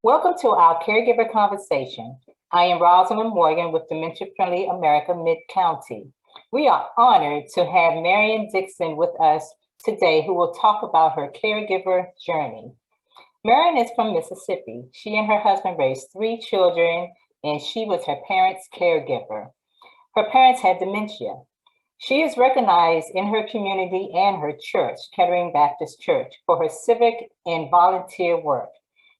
Welcome to our Caregiver Conversation. I am Rosalind Morgan with Dementia Friendly America Mid-County. We are honored to have Marian Dickson with us today, who will talk about her caregiver journey. Marian is from Mississippi. She and her husband raised 3 children, and she was her parents' caregiver. Her parents had dementia. She is recognized in her community and her church, Kettering Baptist Church, for her civic and volunteer work.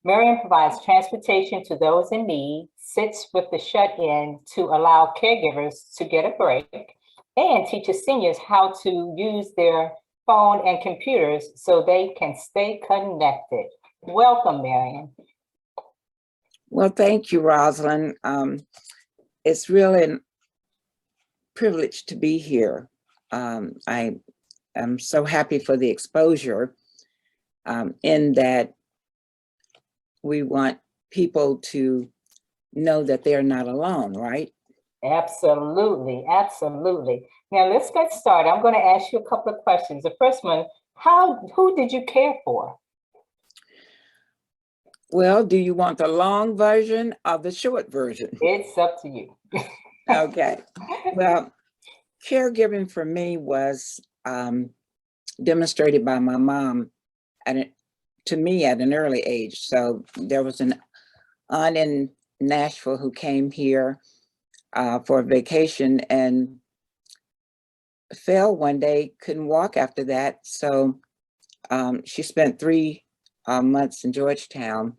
Marian provides transportation to those in need, sits with the shut-in to allow caregivers to get a break, and teaches seniors how to use their phone and computers so they can stay connected. Welcome, Marian. Well, thank you, Rosalind. It's really a privilege to be here. I am so happy for the exposure in that we want people to know that they're not alone, right? Absolutely, absolutely. Now let's get started. I'm going to ask you a couple of questions. The first one, who did you care for? Well, do you want the long version or the short version? It's up to you. Okay. Well, caregiving for me was demonstrated by my mom to me at an early age. So there was an aunt in Nashville who came here for a vacation and fell one day, couldn't walk after that. So she spent 3 months in Georgetown.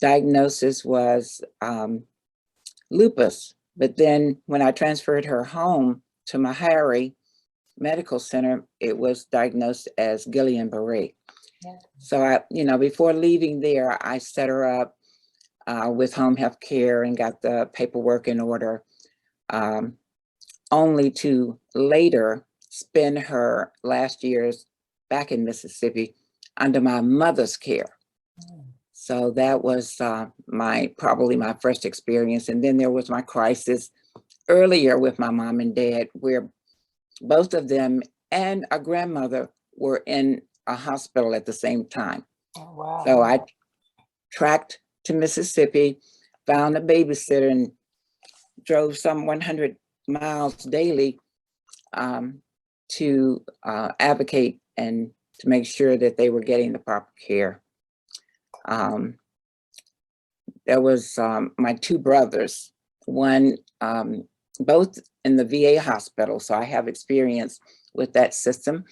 Diagnosis was lupus. But then when I transferred her home to Meharry Medical Center, it was diagnosed as Guillain-Barré. Yeah. So before leaving there, I set her up with home health care and got the paperwork in order, only to later spend her last years back in Mississippi under my mother's care. Mm. So that was probably my first experience. And then there was my crisis earlier with my mom and dad, where both of them and a grandmother were in a hospital at the same time. Oh, wow. So I tracked to Mississippi, found a babysitter, and drove some 100 miles daily to advocate and to make sure that they were getting the proper care. There was my 2 brothers, one both in the VA hospital, so I have experience with that system.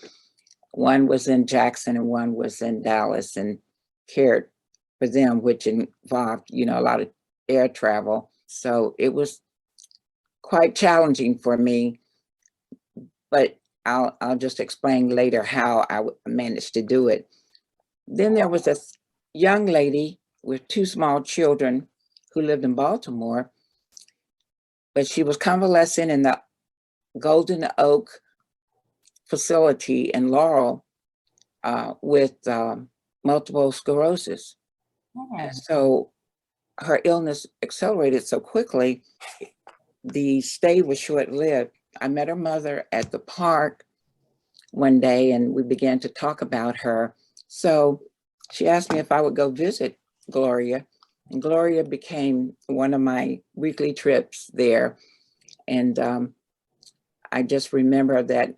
One was in Jackson and one was in Dallas, and cared for them, which involved, a lot of air travel. So it was quite challenging for me, but I'll just explain later how I managed to do it. Then there was this young lady with 2 small children who lived in Baltimore, but she was convalescent in the Golden Oak facility in Laurel with multiple sclerosis. Oh. So her illness accelerated so quickly, the stay was short-lived. I met her mother at the park one day and we began to talk about her. So she asked me if I would go visit Gloria, and Gloria became one of my weekly trips there. And I just remember that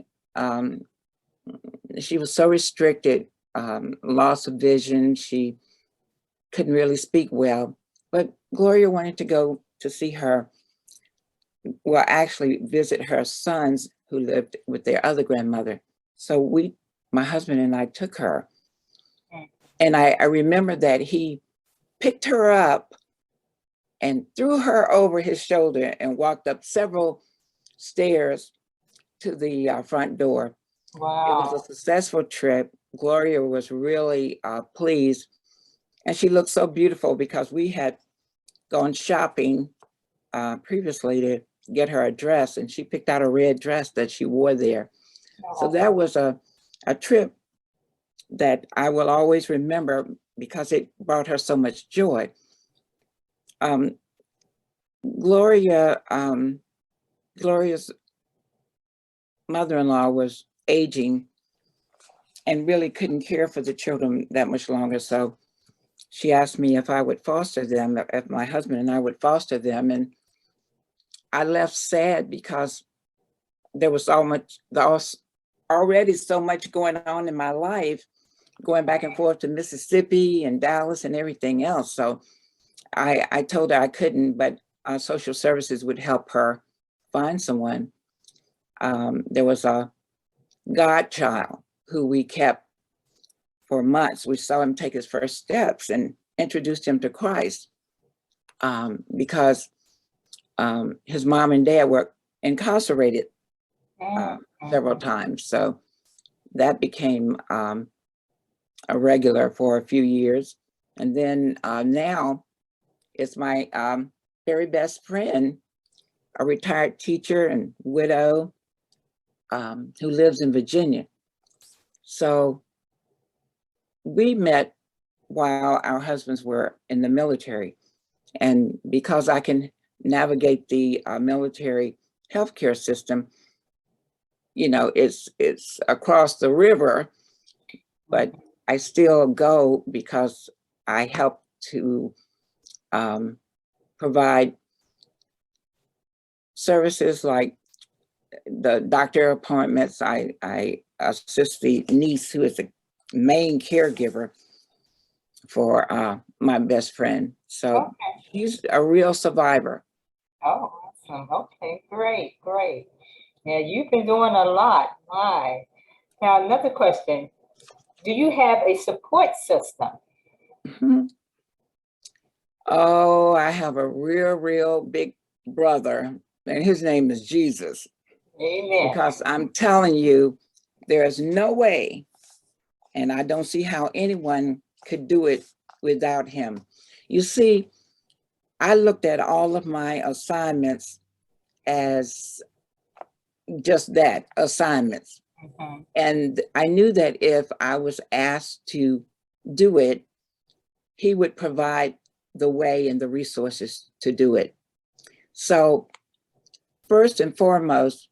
she was so restricted, loss of vision. She couldn't really speak well, but Gloria wanted to go to see her, well, actually visit her sons who lived with their other grandmother. So my husband and I took her. And I remember that he picked her up and threw her over his shoulder and walked up several stairs to the front door. Wow. It was a successful trip. Gloria was really pleased. And she looked so beautiful because we had gone shopping previously to get her a dress, and she picked out a red dress that she wore there. Oh. So that was a trip that I will always remember because it brought her so much joy. Gloria's mother-in-law was aging and really couldn't care for the children that much longer. So she asked me if I would foster them, if my husband and I would foster them. And I left sad because there was already so much going on in my life, going back and forth to Mississippi and Dallas and everything else. So I told her I couldn't, but social services would help her find someone. There was a godchild who we kept for months. We saw him take his first steps and introduced him to Christ because his mom and dad were incarcerated several times. So that became a regular for a few years. And then now it's my very best friend, a retired teacher and widow who lives in Virginia. So we met while our husbands were in the military. And because I can navigate the military healthcare system, you know, it's across the river, but I still go because I help to provide services like the doctor appointments. I assist the niece who is the main caregiver for my best friend. So she's a real survivor. Oh, awesome. Okay, great, great. Yeah, you've been doing a lot. My. Now, another question. Do you have a support system? Mhm. Oh, I have a real big brother, and his name is Jesus. Amen. Because I'm telling you, there is no way, and I don't see how anyone could do it without him. You see, I looked at all of my assignments as just that, assignments. Mhm. And I knew that if I was asked to do it, he would provide the way and the resources to do it. So first and foremost,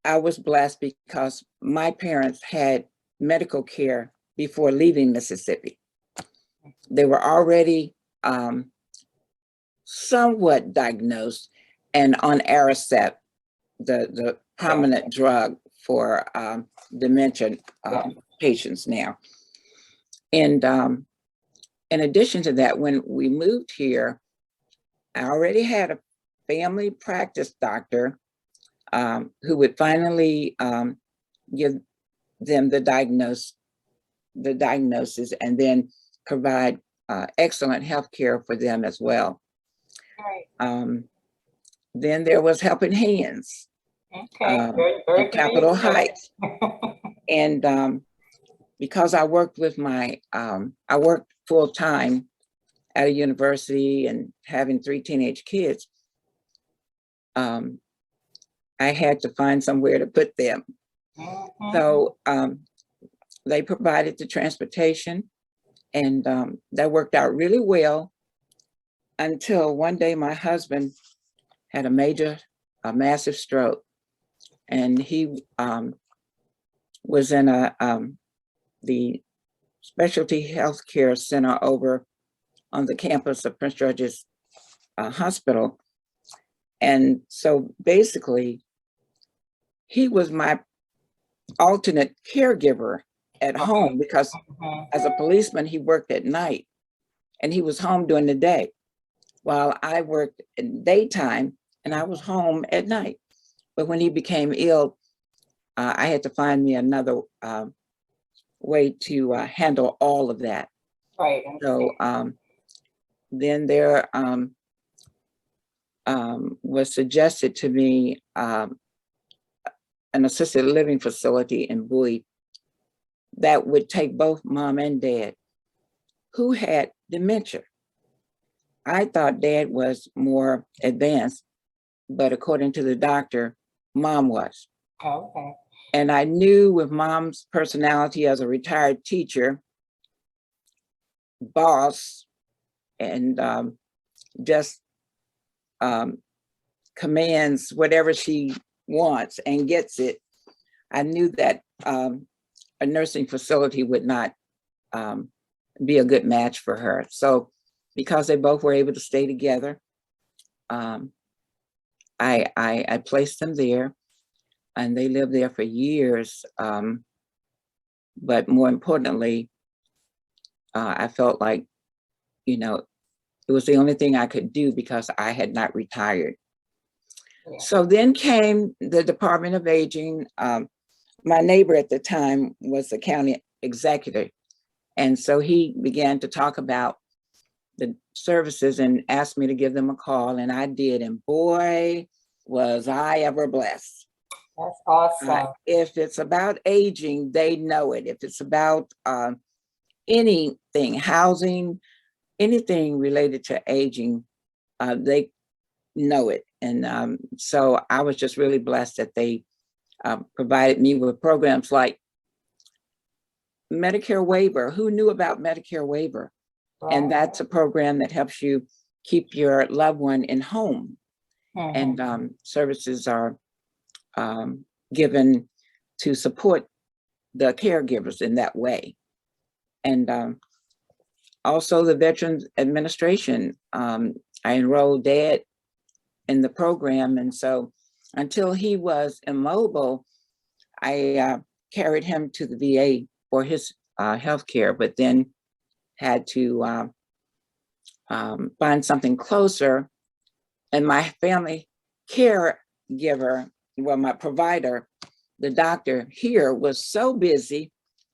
I was blessed because my parents had medical care before leaving Mississippi. They were already somewhat diagnosed and on Aricept, the prominent drug for dementia patients now. And in addition to that, when we moved here, I already had a family practice doctor who would finally give them the diagnosis and then provide excellent health care for them as well. Right. Then there was Helping Hands Very in Capitol familiar. Heights. And because I worked with I worked full time at a university and having 3 teenage kids, I had to find somewhere to put them. So they provided the transportation, and that worked out really well until one day my husband had a massive stroke, and he was in the specialty healthcare center over on the campus of Prince George's Hospital. And so basically, he was my alternate caregiver at home because as a policeman, he worked at night and he was home during the day while I worked in daytime and I was home at night. But when he became ill, I had to find me another way to handle all of that. Right. So then there was suggested to me an assisted living facility in Bowie that would take both mom and dad who had dementia. I thought dad was more advanced, but according to the doctor, mom was. Okay. And I knew with mom's personality as a retired teacher, boss, and just commands whatever she wants and gets it, I knew that a nursing facility would not be a good match for her. So because they both were able to stay together, I placed them there, and they lived there for years. But more importantly, I felt like, you know, it was the only thing I could do because I had not retired. Yeah. So then came the Department of Aging. My neighbor at the time was the county executive. And so he began to talk about the services and asked me to give them a call, and I did. And boy, was I ever blessed. That's awesome. If it's about aging, they know it. If it's about anything, housing, anything related to aging, they know it. And so I was just really blessed that they provided me with programs like Medicare waiver. Who knew about Medicare waiver? Right. And that's a program that helps you keep your loved one in home. Mhm. And services are given to support the caregivers in that way. And also the Veterans Administration, I enrolled Dad in the program. And so until he was immobile, I carried him to the VA for his health care, but then had to find something closer. And my family caregiver, well, my provider, the doctor here, was so busy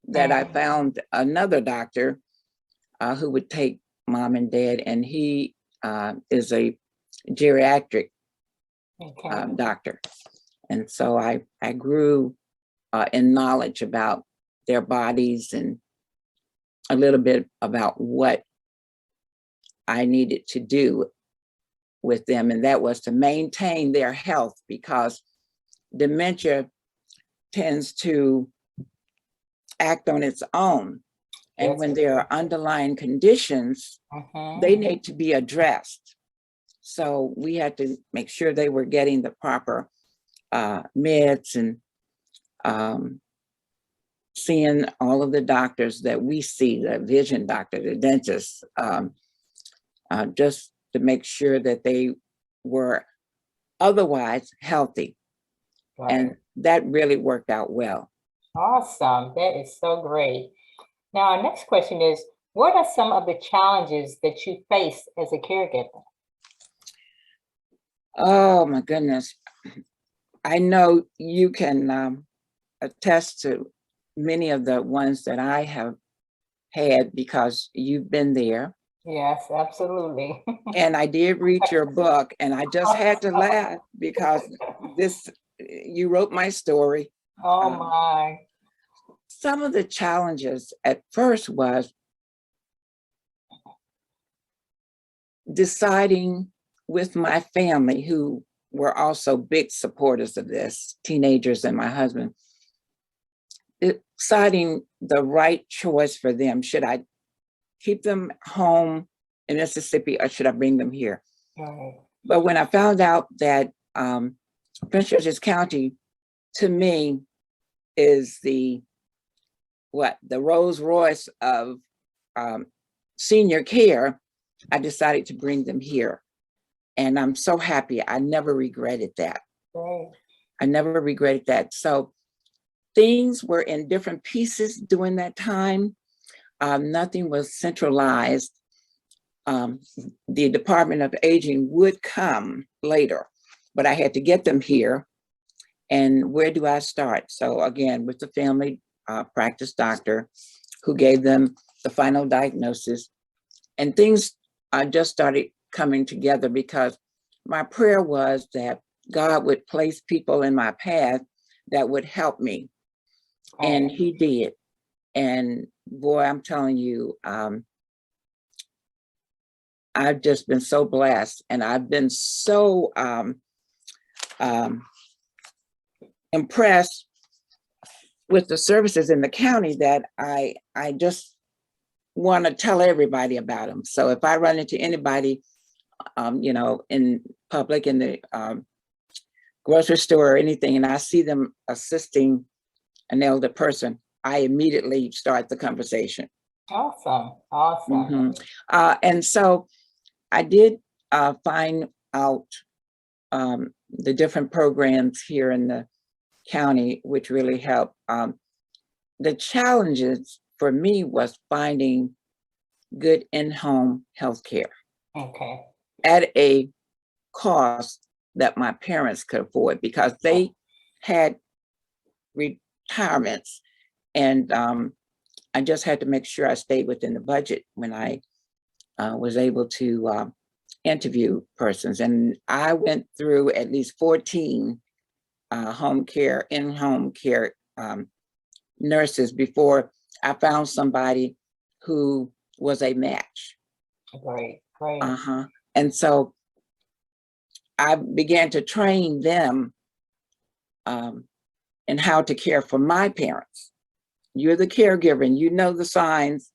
that I found another doctor who would take Mom and Dad, and he is a geriatric doctor. And so I grew in knowledge about their bodies and a little bit about what I needed to do with them, and that was to maintain their health, because dementia tends to act on its own. And when there are underlying conditions, they need to be addressed. So we had to make sure they were getting the proper meds, and seeing all of the doctors that we see, the vision doctor, the dentist, just to make sure that they were otherwise healthy. Right. And that really worked out well. Awesome. That is so great. Now, our next question is, what are some of the challenges that you face as a caregiver? Oh my goodness. I know you can attest to many of the ones that I have had because you've been there. Yes, absolutely. And I did read your book, and I just had to laugh because you wrote my story. Oh my. Some of the challenges at first was deciding with my family, who were also big supporters of this, teenagers and my husband, deciding the right choice for them. Should I keep them home in Mississippi, or should I bring them here? Right. But when I found out that Prince George's County, to me, is the Rolls Royce of senior care, I decided to bring them here. And I'm so happy. I never regretted that. Right. I never regretted that. So things were in different pieces during that time. Nothing was centralized. The Department of Aging would come later, but I had to get them here. And where do I start? So again, with the family practice doctor who gave them the final diagnosis, and things just started coming together because my prayer was that God would place people in my path that would help me. And he did. And boy, I'm telling you, I've just been so blessed, and I've been so impressed with the services in the county that I just want to tell everybody about them. So if I run into anybody, in public, in the grocery store or anything, and I see them assisting an elder person, I immediately start the conversation. Awesome. Awesome. And so I did find out the different programs here in the county, which really helped. The challenges for me was finding good in-home health care Okay. at a cost that my parents could afford, because they had retirements, and I just had to make sure I stayed within the budget when I was able to interview persons. And I went through at least 14 in-home care nurses before I found somebody who was a match. Great. Great. And so I began to train them in how to care for my parents. You're the caregiver and you know the signs,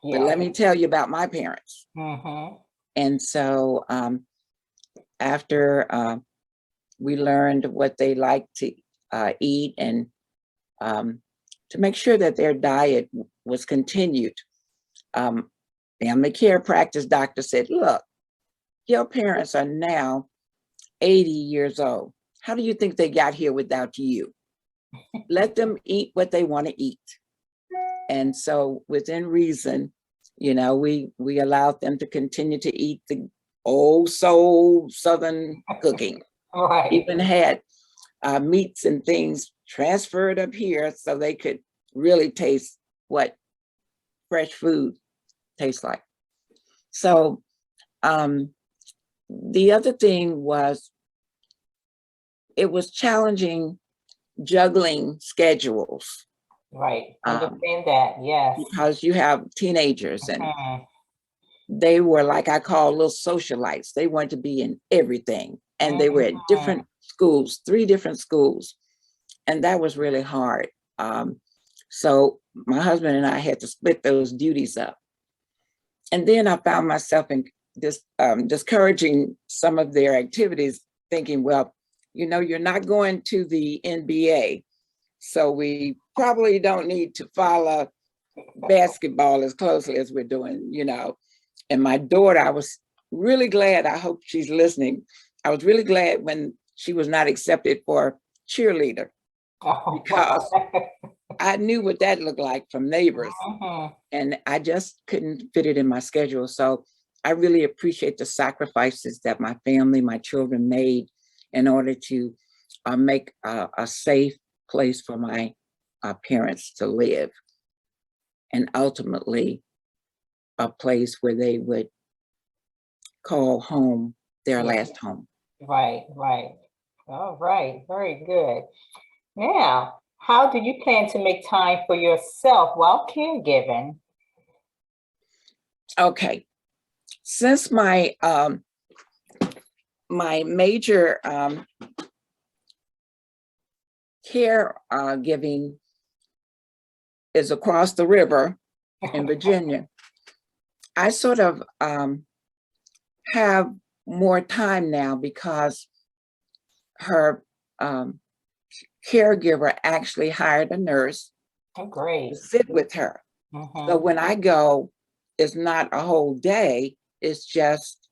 but let me tell you about my parents. And so after we learned what they like to eat, and to make sure that their diet was continued, family care practice doctor said, look, your parents are now 80 years old. How do you think they got here without you? Let them eat what they want to eat. And so within reason, you know, we allowed them to continue to eat the old soul Southern cooking. Right. Even had meats and things transferred up here so they could really taste what fresh food tastes like. So the other thing was, it was challenging juggling schedules. Right. Understand that. Yes. Because you have teenagers, and they were, like I call, little socialites. They wanted to be in everything, and they were at different schools, 3 different schools, and that was really hard. So my husband and I had to split those duties up. And then I found myself in discouraging some of their activities, thinking, well, you know, you're not going to the NBA, so we probably don't need to follow basketball as closely as we're doing, you know. And my daughter, I was really glad, I hope she's listening, I was really glad when she was not accepted for cheerleader, because I knew what that looked like from neighbors, and I just couldn't fit it in my schedule. So I really appreciate the sacrifices that my family, my children made in order to make a safe place for my parents to live, and ultimately a place where they would call home their last home. Right, right. All right, very good. Now, how do you plan to make time for yourself while caregiving? Okay, since my my major care giving is across the river in Virginia, I sort of have more time now, because her caregiver actually hired a nurse to sit with her. So when I go, it's not a whole day, it's just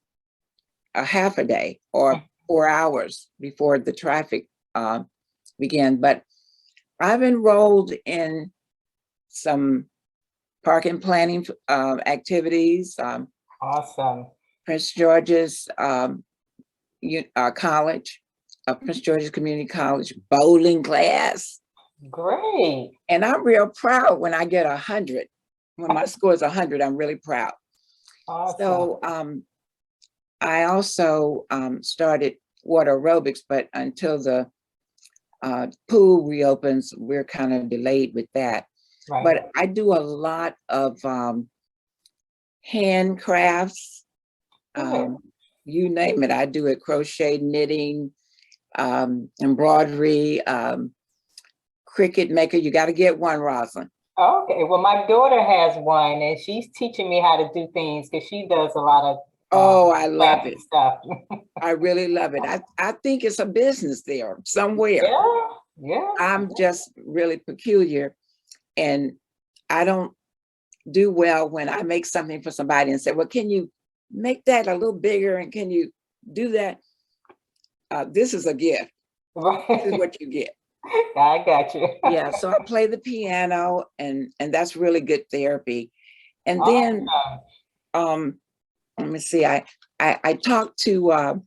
a half a day or 4 hours before the traffic began. But I've enrolled in some park and planning activities. Awesome. Prince George's College, Prince George's Community College bowling class. Great. And I'm real proud when I get 100. When my score is 100, I'm really proud. Awesome. So I also started water aerobics, but until the pool reopens, we're kind of delayed with that. Right. But I do a lot of handcrafts, you name it. I do it: crochet, knitting, embroidery, cricket maker. You got to get one, Rosalind. Okay, well, my daughter has one, and she's teaching me how to do things, because she does a lot of I love it. Stuff. I really love it. I think it's a business there somewhere. Yeah. I'm just really peculiar, and I don't do well when I make something for somebody and say, well, can you make that a little bigger and can you do that? This is a gift. This is Right. what you get. I got you. Yeah, so I play the piano and that's really good therapy. And then Awesome. let me see, I talked to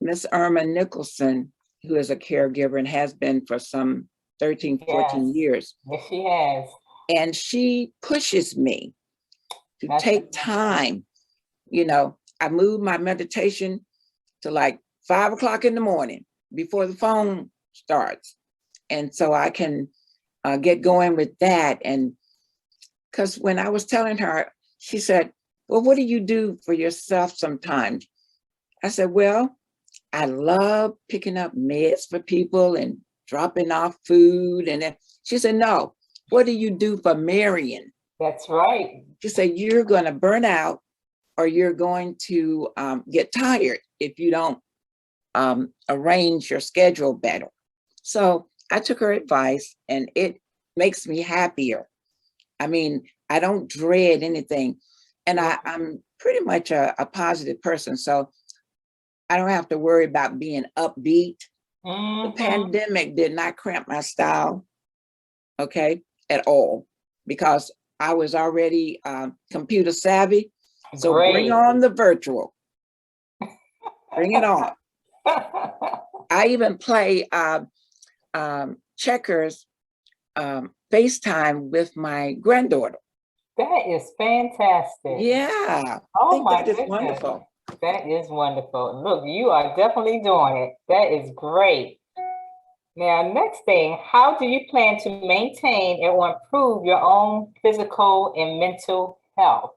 Miss Irma Nicholson, who is a caregiver and has been for some 13, 14 Yes. years. Yes, she has. And she pushes me to That's take time. You know, I move my meditation to like 5 o'clock in the morning before the phone starts. And so I can get going with that. And because when I was telling her, she said, well, what do you do for yourself sometimes? I said, well, I love picking up meds for people and dropping off food. And then she said, no, what do you do for Marian? That's right. She said, you're going to burn out or you're going to get tired if you don't arrange your schedule better. So I took her advice and it makes me happier. I mean, I don't dread anything. And I'm pretty much a positive person. So I don't have to worry about being upbeat. The pandemic did not cramp my style, okay, at all, because I was already computer savvy. So bring Great. on the virtual. Bring it on. I even play checkers FaceTime with my granddaughter. That is fantastic. Yeah, I Oh think my that is goodness. wonderful. That is wonderful. Look, you are definitely doing it. That is great. Now, next thing, how do you plan to maintain or improve your own physical and mental health?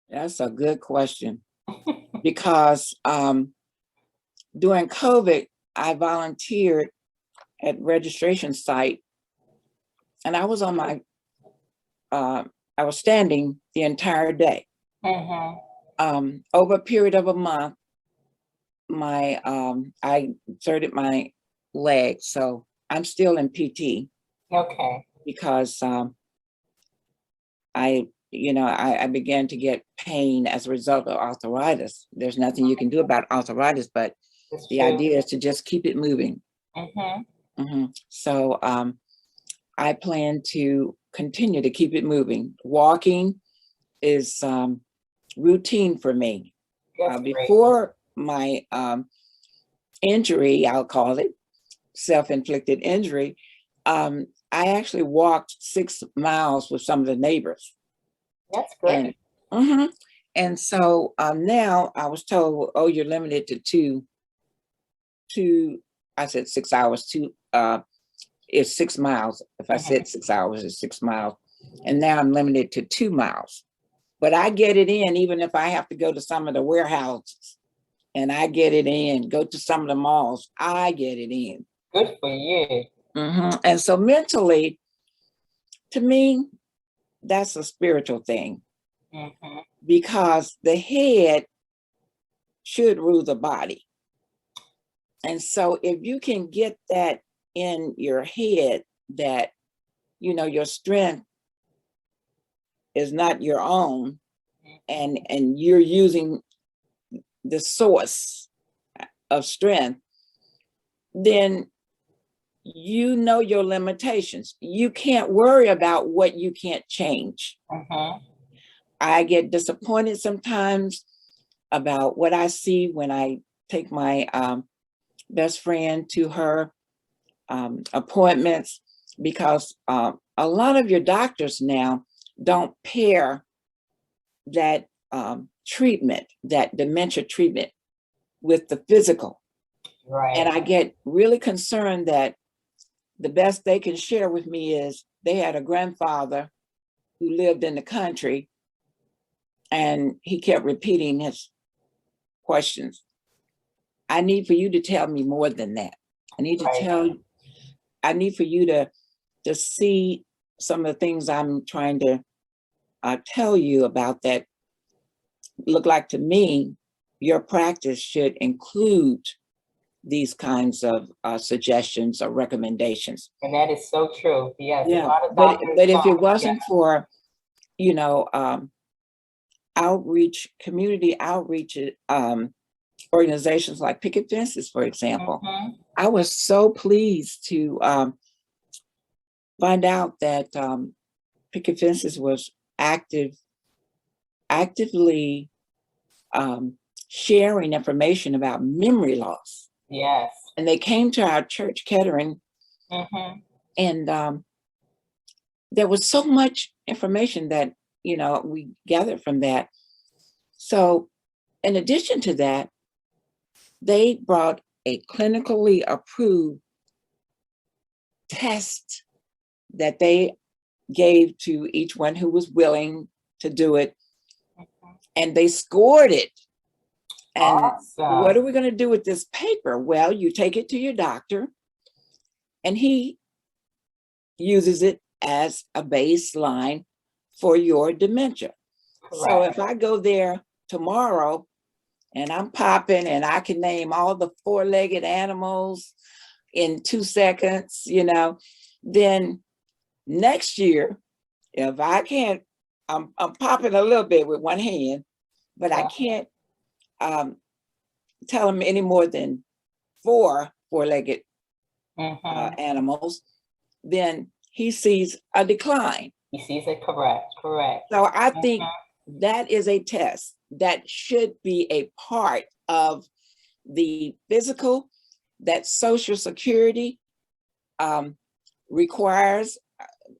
That's a good question because during COVID, I volunteered at registration site and I was on my, I was standing the entire day. Over a period of a month, I inserted my leg, so I'm still in PT. Okay. Because I began to get pain as a result of arthritis. There's nothing you can do about arthritis, but That's the true. idea is to just keep it moving. So I plan to continue to keep it moving. Walking is routine for me. That's great. Before my injury, I'll call it, self-inflicted injury, I actually walked 6 miles with some of the neighbors. That's great. And so now I was told, oh, you're limited to two, I said 6 hours, it's 6 miles. If I said 6 hours, it's 6 miles. And now I'm limited to 2 miles. But I get it in, even if I have to go to some of the warehouses and I get it in, go to some of the malls, I get it in. Good for you. And so mentally, to me, that's a spiritual thing because the head should rule the body. And so if you can get that in your head that, you know, your strength is not your own and you're using the source of strength, then you know your limitations. You can't worry about what you can't change. I get disappointed sometimes about what I see when I take my best friend to her appointments, because a lot of your doctors now don't pair that treatment, that dementia treatment, with the physical. Right. And I get really concerned that the best they can share with me is they had a grandfather who lived in the country and he kept repeating his questions. I need for you to tell me more than that. I need for you to see some of the things I'm trying to tell you about that look like to me, your practice should include these kinds of suggestions or recommendations. And that is so true. Yes, a Yeah, lot of but doctors if it talk. wasn't for, you know, outreach, community outreach organizations like Picket Fences, for example, Mhm. I was so pleased to find out that Picket Fences was actively sharing information about memory loss. Yes. And they came to our church, Kettering, Mhm. and there was so much information that, you know, we gathered from that. So in addition to that, they brought a clinically approved test that they gave to each one who was willing to do it, Mhm. and they scored it. And what are Awesome. we going to do with this paper? Well, you take it to your doctor, and he uses it as a baseline for your dementia. So Correct. if I go there tomorrow and I'm popping and I can name all the four-legged animals in 2 seconds, you know, then next year, if I can't, I'm popping a little bit with one hand, but I Yeah. can't tell him any more than four-legged Mhm. animals, then he sees a decline. He sees it correct. Correct. So I think Mhm. that is a test that should be a part of the physical, that Social Security requires.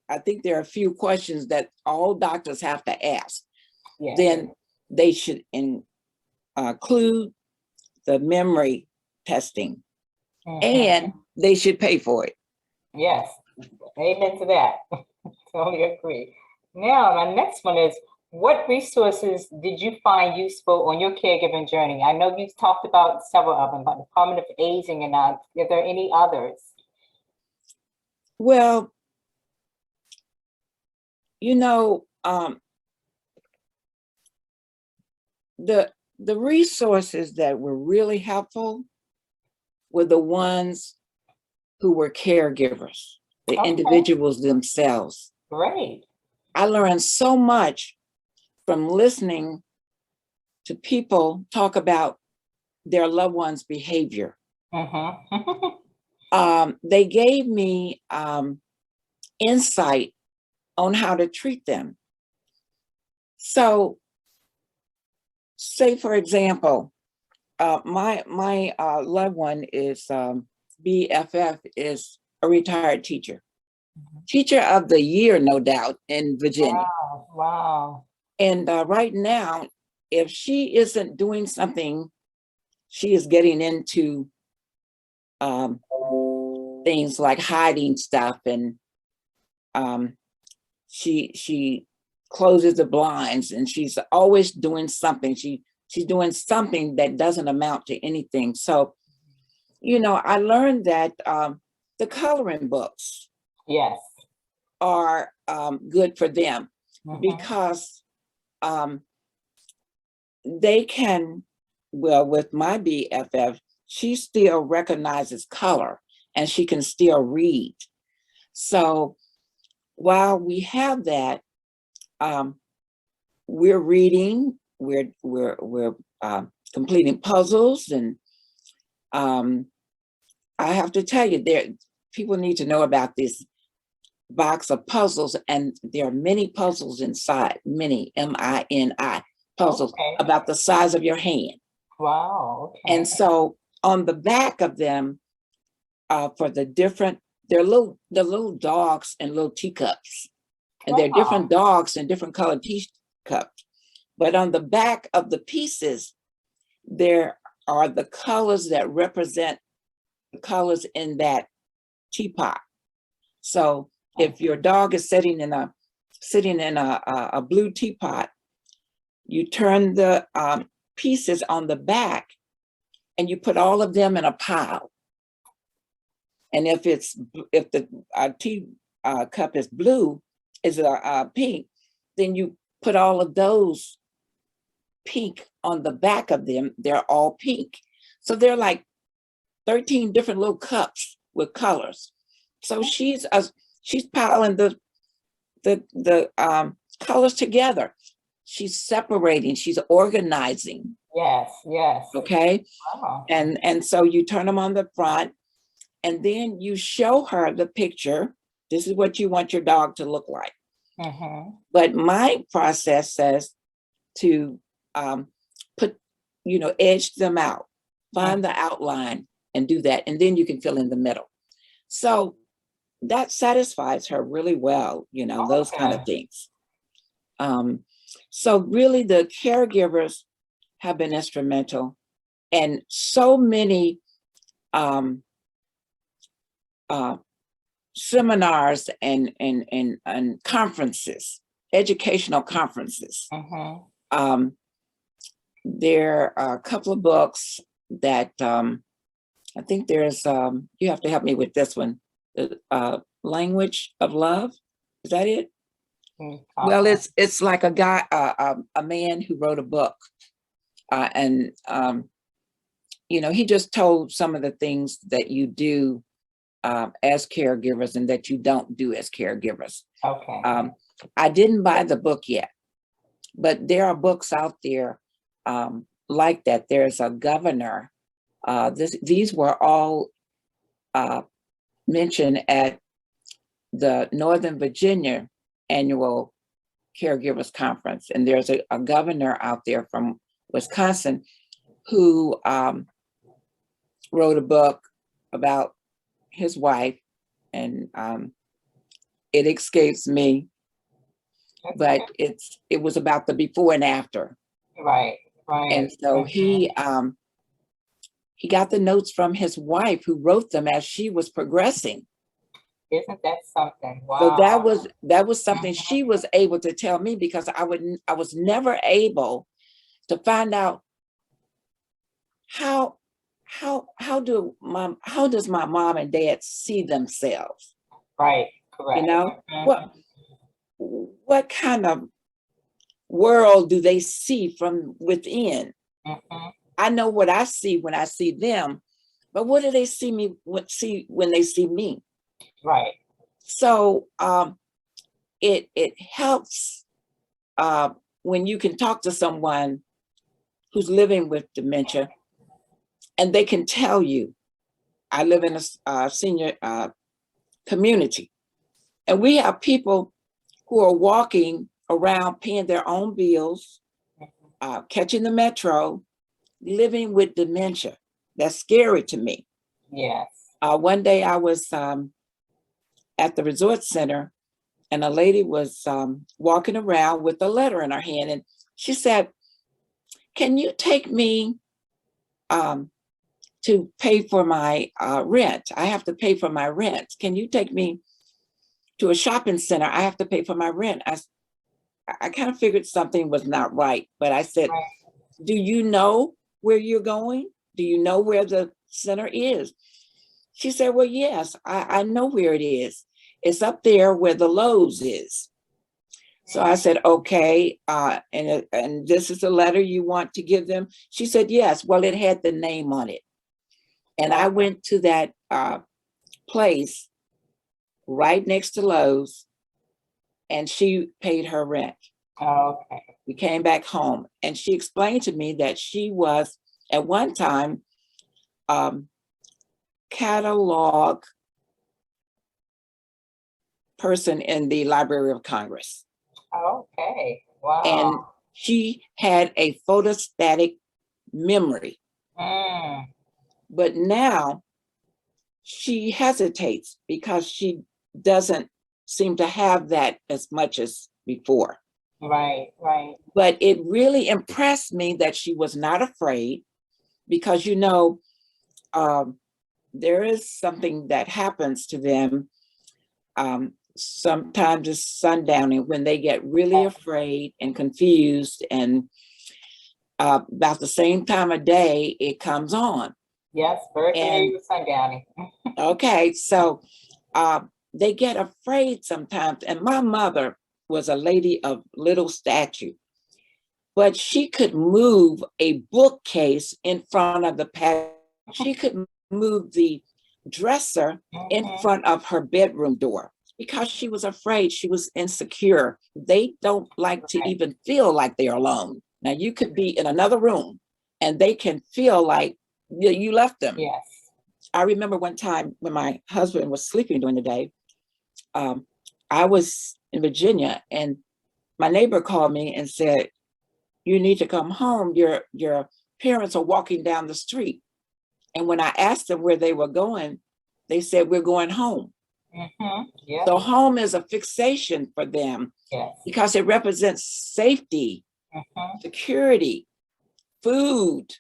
I think there are a few questions that all doctors have to ask. Yes. Then they should include the memory testing, Mhm. and they should pay for it. Yes. Amen to that. Totally agree. Now, my next one is, what resources did you find useful on your caregiving journey? I know you've talked about several of them, but Department of Aging and are there any others? Well, you know, the resources that were really helpful were the ones who were caregivers, the Okay, individuals themselves. great. I learned so much from listening to people talk about their loved ones' behavior. Mm-hmm. They gave me insight on how to treat them. So, say for example, my loved one is BFF is a retired teacher, teacher of the year, no doubt, in Virginia. Wow, wow. And right now, if she isn't doing something, she is getting into um, things like hiding stuff, and she closes the blinds, and she's always doing something. She's doing something that doesn't amount to anything. So, you know, I learned that the coloring books Yes. are good for them Mhm. because they can, well, with my BFF, she still recognizes color and she can still read. So while we have that, we're reading, we're completing puzzles, and I have to tell you, there people need to know about this box of puzzles, and there are many puzzles inside, many MINI puzzles Okay. about the size of your hand. Wow. Okay. And so on the back of them, for the different, they're little dogs and little teacups, and they're different Wow. dogs and different colored teacups. But on the back of the pieces, there are the colors that represent the colors in that teapot. So if your dog is sitting in a blue teapot, you turn the pieces on the back and you put all of them in a pile. And if the tea cup is blue, is pink, then you put all of those pink on the back of them. They're all pink. So they're like 13 different little cups with colors. So she's piling the colors together. She's separating, she's organizing. Yes, yes. Okay. Wow. And so you turn them on the front, and then you show her the picture. This is what you want your dog to look like. But my process says to put, edge them out, find the outline and do that. And then you can fill in the middle. So that satisfies her really well, those kind of things. So really the caregivers have been instrumental, and so many seminars and conferences, educational conferences. There are a couple of books that I think there's, you have to help me with this one, Language of Love. Is that it? Well, it's like a guy, a man who wrote a book, and he just told some of the things that you do as caregivers and that you don't do as caregivers. Okay. I didn't buy the book yet, but there are books out there like that. There's a governor. These were all mentioned at the Northern Virginia annual caregivers conference. And there's a governor out there from Wisconsin who wrote a book about his wife, and it escapes me, but it was about the before and after. Right. And so he got the notes from his wife, who wrote them as she was progressing. Isn't that something? Wow. So that was something she was able to tell me, because I was never able to find out how does my mom and dad see themselves? Right. Correct. What kind of world do they see from within? I know what I see when I see them, but what do they see when they see me? Right. So it helps when you can talk to someone who's living with dementia, and they can tell you. I live in a senior community, and we have people who are walking around paying their own bills, catching the metro, living with dementia. That's scary to me. Yes. One day I was at the resort center, and a lady was walking around with a letter in her hand, and she said, "Can you take me to pay for my rent? I have to pay for my rent. Can you take me to a shopping center? I have to pay for my rent." I kind of figured something was not right, but I said, "Do you know where you're going? Do you know where the center is?" She said, "Well, yes, I know where it is. It's up there where the Lowe's is." So I said, "Okay, and this is the letter you want to give them?" She said, "Yes." Well, it had the name on it. And I went to that place right next to Lowe's, and she paid her rent. Okay. We came back home, and she explained to me that she was at one time catalog person in the Library of Congress. Okay. Wow. And she had a photostatic memory. But now she hesitates because she doesn't seem to have that as much as before. Right. But it really impressed me that she was not afraid, because, there is something that happens to them. Sometimes it's sundowning, when they get really afraid and confused, and about the same time of day it comes on. Yes, very familiar with sundowning. Okay, so they get afraid sometimes. And my mother was a lady of little stature, but she could move a bookcase in front of the patio. She could move the dresser in front of her bedroom door because she was afraid, she was insecure. They don't like to even feel like they're alone. Now you could be in another room and they can feel like you left them. Yes. I remember one time when my husband was sleeping during the day, I was in Virginia and my neighbor called me and said, you need to come home. Your parents are walking down the street. And when I asked them where they were going, they said, we're going home. Yep. So home is a fixation for them because it represents safety, security, food,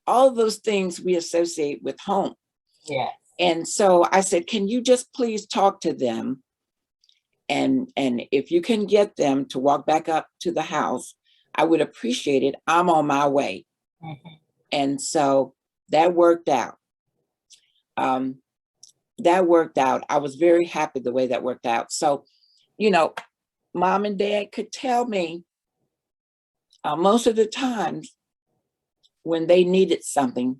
all those things we associate with home. Yes. And so I said, can you just please talk to them? And if you can get them to walk back up to the house, I would appreciate it. I'm on my way. And so that worked out. That worked out. I was very happy the way that worked out. So, you know, mom and dad could tell me most of the times when they needed something,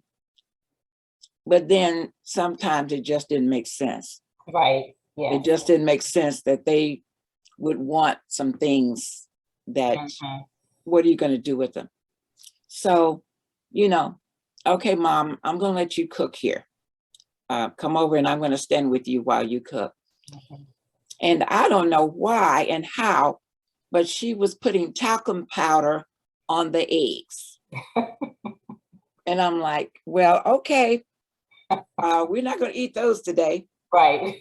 but then sometimes it just didn't make sense. Right. Yeah. It just didn't make sense that they would want some things that, what are you going to do with them? So, you know, okay, mom, I'm going to let you cook here. Come over and I'm going to stand with you while you cook. And I don't know why and how, but she was putting talcum powder on the eggs. And I'm like, well, okay, we're not going to eat those today. Right.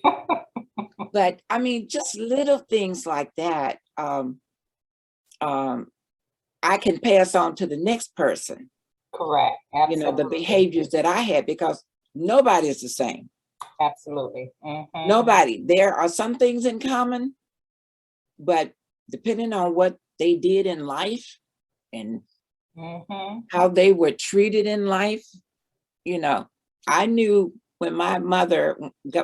But I mean, just little things like that, I can pass on to the next person. Correct. Absolutely. You know, the behaviors that I had, because nobody is the same. Absolutely. Nobody. There are some things in common, but depending on what they did in life and how they were treated in life, you know, I knew when my mother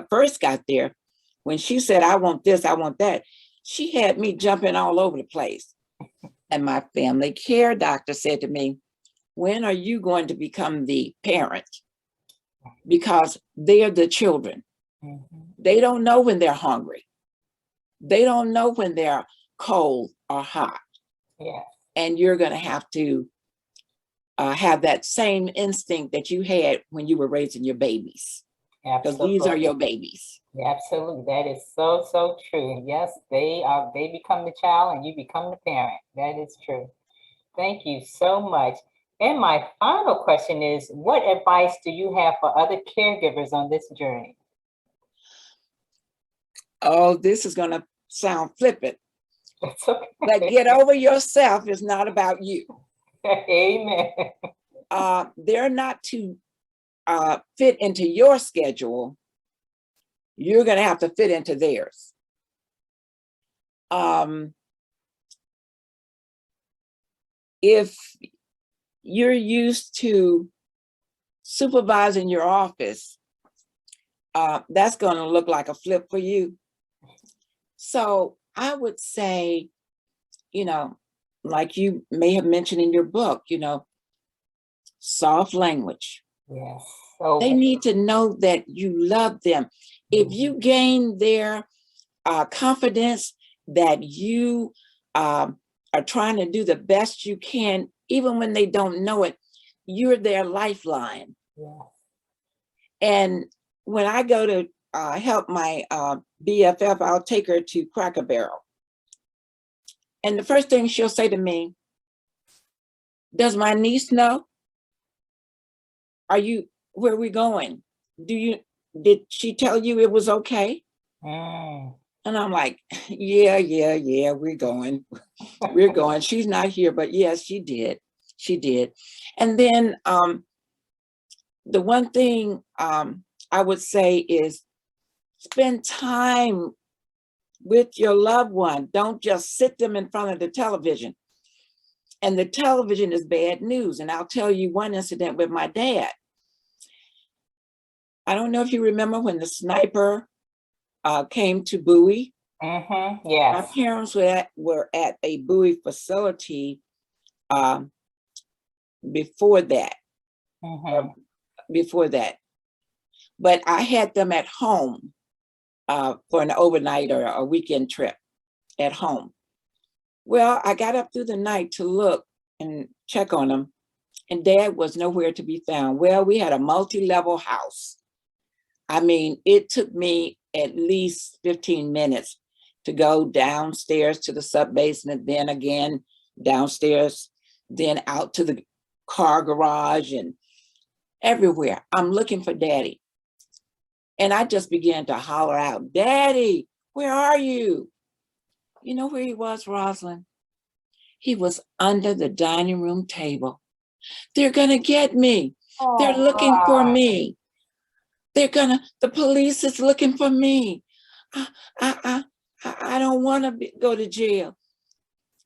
first got there, when she said, I want this, I want that, she had me jumping all over the place. And my family care doctor said to me, when are you going to become the parent? Because they're the children. They don't know when they're hungry. They don't know when they're cold or hot. And you're going to have that same instinct that you had when you were raising your babies. Because these are your babies. Absolutely. That is so, so true. Yes, they become the child and you become the parent. That is true. Thank you so much. And my final question is, what advice do you have for other caregivers on this journey? Oh, this is going to sound flippant. It's okay. But get over yourself is not about you. Amen. They're not to fit into your schedule. You're going to have to fit into theirs. If you're used to supervising your office, that's going to look like a flip for you. So I would say, you know, like you may have mentioned in your book, you know, soft language. Yes. They need to know that you love them. If you gain their confidence that you are trying to do the best you can, even when they don't know it, you're their lifeline. And when I go to help my BFF, I'll take her to Cracker Barrel. And the first thing she'll say to me, does my niece know? Where are we going? Did she tell you it was okay? And I'm like, yeah, we're going. We're going. She's not here, but yes, she did. She did. And then the one thing I would say is spend time with your loved one. Don't just sit them in front of the television. And the television is bad news. And I'll tell you one incident with my dad. I don't know if you remember when the sniper came to Bowie. Yes. My parents were at a Bowie facility before that. but I had them at home for an overnight or a weekend trip at home. Well, I got up through the night to look and check on them, and Dad was nowhere to be found. Well, we had a multi-level house. I mean, it took me at least 15 minutes to go downstairs to the sub-basement, then again downstairs, then out to the car garage and everywhere. I'm looking for Daddy. And I just began to holler out, Daddy, where are you? You know where he was, Rosalind? He was under the dining room table. They're gonna get me. They're looking for me. The police is looking for me. I don't want to go to jail.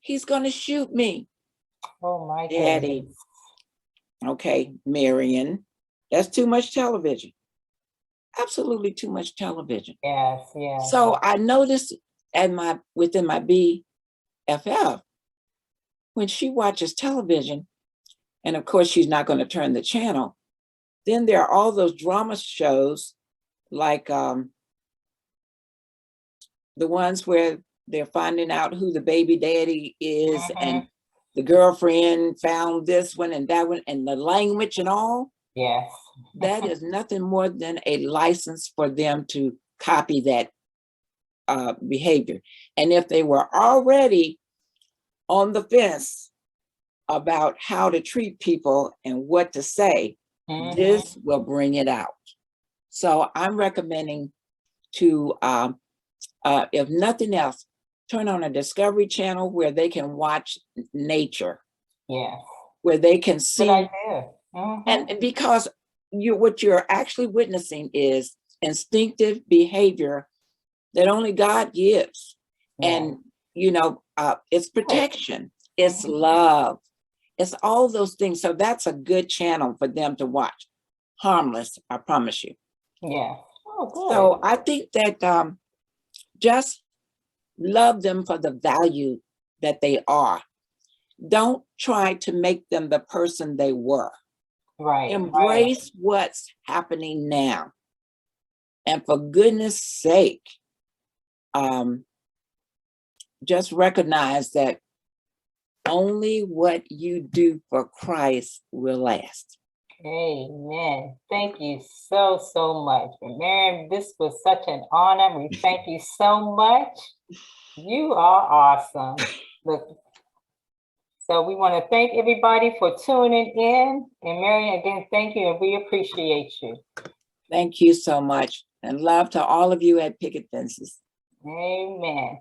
He's gonna shoot me. Oh my Daddy. goodness. Okay, Marian, that's too much television. Absolutely too much television. Yes, yes. So I noticed within my BFF, when she watches television, and of course she's not going to turn the channel, then there are all those drama shows like the ones where they're finding out who the baby daddy is, and the girlfriend found this one and that one, and the language and all. Yes. That is nothing more than a license for them to copy that behavior. And if they were already on the fence about how to treat people and what to say, this will bring it out. So I'm recommending to, if nothing else, turn on a Discovery Channel where they can watch nature. Yeah. Where they can see. Good idea. And because what you're actually witnessing is instinctive behavior that only God gives. Yeah. And, you know, it's protection, it's love, it's all those things. So that's a good channel for them to watch. Harmless, I promise you. Yeah. Oh, good. So I think that just love them for the value that they are. Don't try to make them the person they were. Right. Embrace what's happening now. And for goodness sake, just recognize that only what you do for Christ will last. Amen. Thank you so, so much. Marian, this was such an honor. We thank you so much. You are awesome. Look, so we want to thank everybody for tuning in. And Marian, again, thank you, and we appreciate you. Thank you so much. And love to all of you at Picket Fences. Amen.